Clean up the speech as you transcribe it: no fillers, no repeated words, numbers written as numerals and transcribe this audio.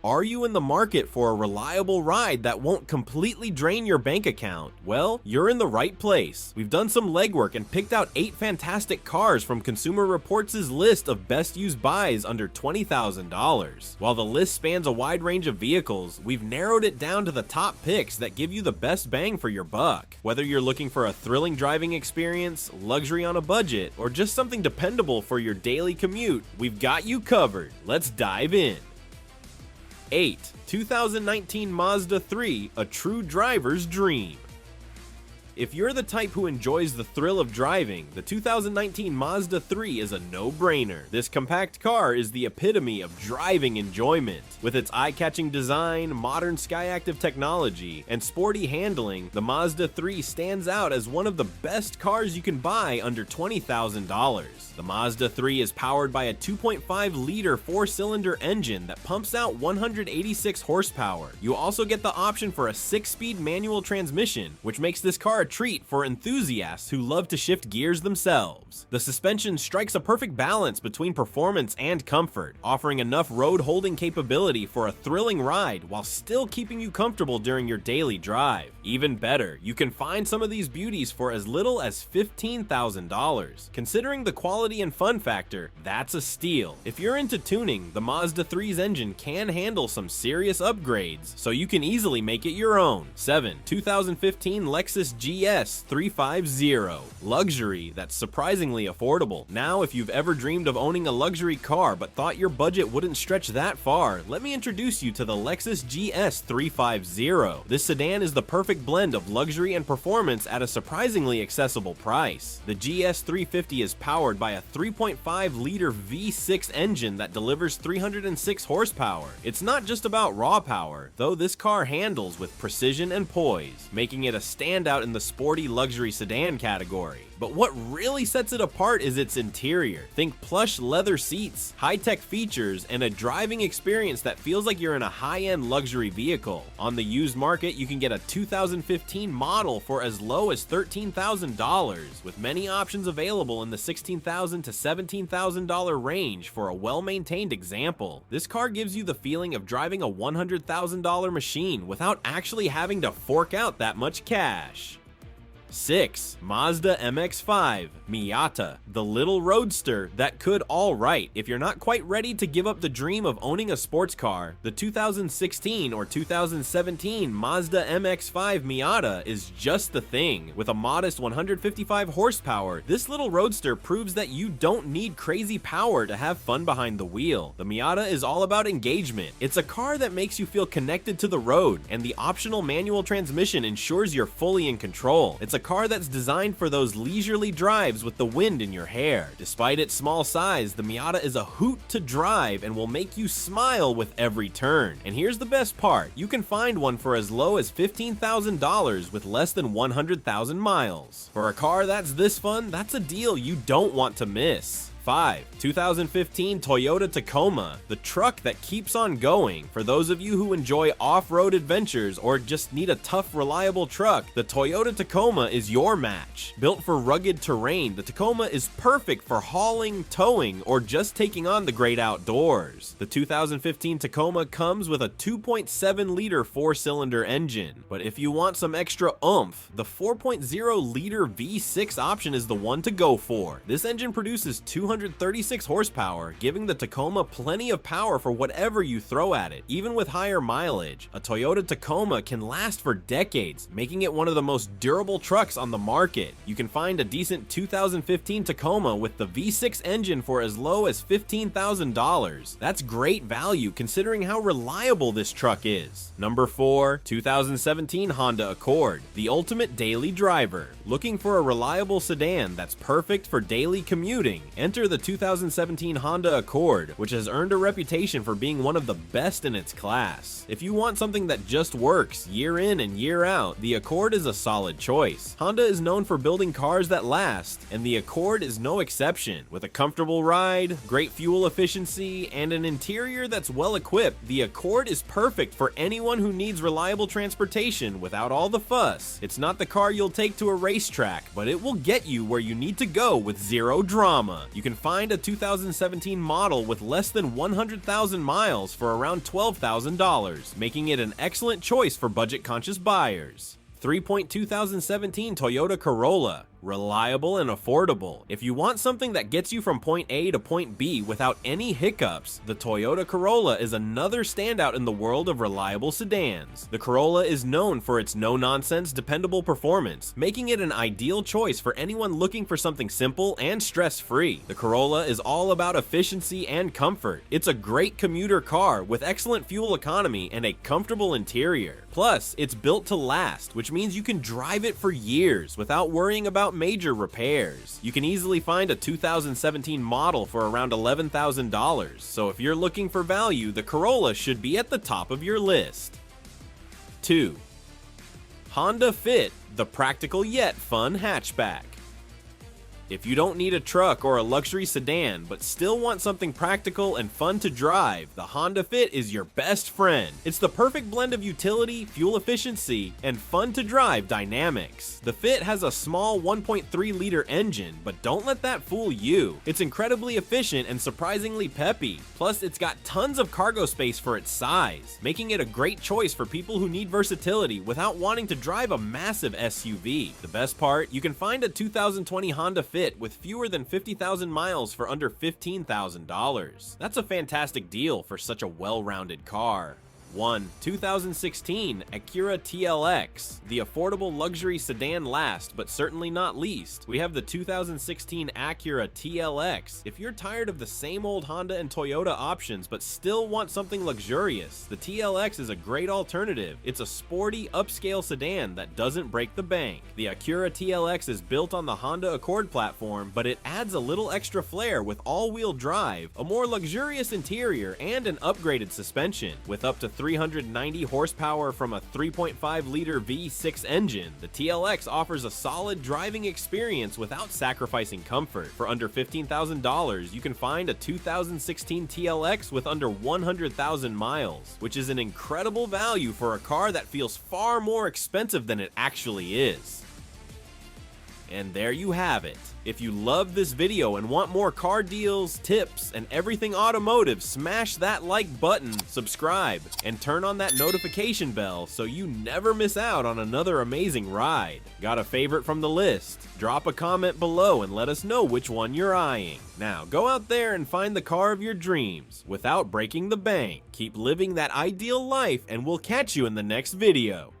Are you in the market for a reliable ride that won't completely drain your bank account? Well, you're in the right place. We've done some legwork and picked out 8 fantastic cars from Consumer Reports' list of best used buys under $20,000. While the list spans a wide range of vehicles, we've narrowed it down to the top picks that give you the best bang for your buck. Whether you're looking for a thrilling driving experience, luxury on a budget, or just something dependable for your daily commute, we've got you covered. Let's dive in. 8. 2019 Mazda 3, a true driver's dream. If you're the type who enjoys the thrill of driving, the 2019 Mazda 3 is a no-brainer. This compact car is the epitome of driving enjoyment. With its eye-catching design, modern Skyactiv technology, and sporty handling, the Mazda 3 stands out as one of the best cars you can buy under $20,000. The Mazda 3 is powered by a 2.5-liter 4-cylinder engine that pumps out 186 horsepower. You also get the option for a 6-speed manual transmission, which makes this car a treat for enthusiasts who love to shift gears themselves. The suspension strikes a perfect balance between performance and comfort, offering enough road-holding capability for a thrilling ride while still keeping you comfortable during your daily drive. Even better, you can find some of these beauties for as little as $15,000. Considering the quality and fun factor, that's a steal. If you're into tuning, the Mazda 3's engine can handle some serious upgrades, so you can easily make it your own. 7. 2015 Lexus GS 350. Luxury that's surprisingly affordable. Now, if you've ever dreamed of owning a luxury car but thought your budget wouldn't stretch that far, let me introduce you to the Lexus GS 350. This sedan is the perfect blend of luxury and performance at a surprisingly accessible price. The GS 350 is powered by a 3.5-liter V6 engine that delivers 306 horsepower. It's not just about raw power, though this car handles with precision and poise, making it a standout in the sporty luxury sedan category. But what really sets it apart is its interior. Think plush leather seats, high-tech features, and a driving experience that feels like you're in a high-end luxury vehicle. On the used market, you can get a 2015 model for as low as $13,000, with many options available in the $16,000 to $17,000 range for a well-maintained example. This car gives you the feeling of driving a $100,000 machine without actually having to fork out that much cash. 6. Mazda MX5 Miata, the little roadster that could alright. If you're not quite ready to give up the dream of owning a sports car, the 2016 or 2017 Mazda MX5 Miata is just the thing. With a modest 155 horsepower, this little roadster proves that you don't need crazy power to have fun behind the wheel. The Miata is all about engagement. It's a car that makes you feel connected to the road, and the optional manual transmission ensures you're fully in control. It's a car that's designed for those leisurely drives with the wind in your hair. Despite its small size, the Miata is a hoot to drive and will make you smile with every turn. And here's the best part, you can find one for as low as $15,000 with less than 100,000 miles. For a car that's this fun, that's a deal you don't want to miss. 5. 2015 Toyota Tacoma, the truck that keeps on going. For those of you who enjoy off-road adventures or just need a tough, reliable truck, the Toyota Tacoma is your match. Built for rugged terrain, the Tacoma is perfect for hauling, towing, or just taking on the great outdoors. The 2015 Tacoma comes with a 2.7-liter 4-cylinder engine, but if you want some extra oomph, the 4.0-liter V6 option is the one to go for. This engine produces 236 horsepower, giving the Tacoma plenty of power for whatever you throw at it. Even with higher mileage, a Toyota Tacoma can last for decades, making it one of the most durable trucks on the market. You can find a decent 2015 Tacoma with the V6 engine for as low as $15,000. That's great value considering how reliable this truck is. Number 4. 2017 Honda Accord, the ultimate daily driver. Looking for a reliable sedan that's perfect for daily commuting? Enter the 2017 Honda Accord, which has earned a reputation for being one of the best in its class. If you want something that just works year in and year out, the Accord is a solid choice. Honda is known for building cars that last, and the Accord is no exception. With a comfortable ride, great fuel efficiency, and an interior that's well equipped, the Accord is perfect for anyone who needs reliable transportation without all the fuss. It's not the car you'll take to a racetrack, but it will get you where you need to go with zero drama. You can can find a 2017 model with less than 100,000 miles for around $12,000, making it an excellent choice for budget-conscious buyers. 2017 Toyota Corolla. Reliable and affordable. If you want something that gets you from point A to point B without any hiccups, the Toyota Corolla is another standout in the world of reliable sedans. The Corolla is known for its no-nonsense, dependable performance, making it an ideal choice for anyone looking for something simple and stress-free. The Corolla is all about efficiency and comfort. It's a great commuter car with excellent fuel economy and a comfortable interior. Plus, it's built to last, which means you can drive it for years without worrying about major repairs. You can easily find a 2017 model for around $11,000, so if you're looking for value, the Corolla should be at the top of your list. 2. Honda Fit, the practical yet fun hatchback. If you don't need a truck or a luxury sedan, but still want something practical and fun to drive, the Honda Fit is your best friend. It's the perfect blend of utility, fuel efficiency, and fun to drive dynamics. The Fit has a small 1.3-liter engine, but don't let that fool you. It's incredibly efficient and surprisingly peppy. Plus, it's got tons of cargo space for its size, making it a great choice for people who need versatility without wanting to drive a massive SUV. The best part, you can find a 2020 Honda Fit with fewer than 50,000 miles for under $15,000. That's a fantastic deal for such a well-rounded car. 1. 2016 Acura TLX. The affordable luxury sedan last, but certainly not least. We have the 2016 Acura TLX. If you're tired of the same old Honda and Toyota options, but still want something luxurious, the TLX is a great alternative. It's a sporty, upscale sedan that doesn't break the bank. The Acura TLX is built on the Honda Accord platform, but it adds a little extra flair with all-wheel drive, a more luxurious interior, and an upgraded suspension. With up to 390 horsepower from a 3.5-liter V6 engine, the TLX offers a solid driving experience without sacrificing comfort. For under $15,000, you can find a 2016 TLX with under 100,000 miles, which is an incredible value for a car that feels far more expensive than it actually is. And there you have it. If you love this video and want more car deals, tips, and everything automotive, smash that like button, subscribe, and turn on that notification bell so you never miss out on another amazing ride. Got a favorite from the list? Drop a comment below and let us know which one you're eyeing. Now go out there and find the car of your dreams without breaking the bank. Keep living that ideal life and we'll catch you in the next video.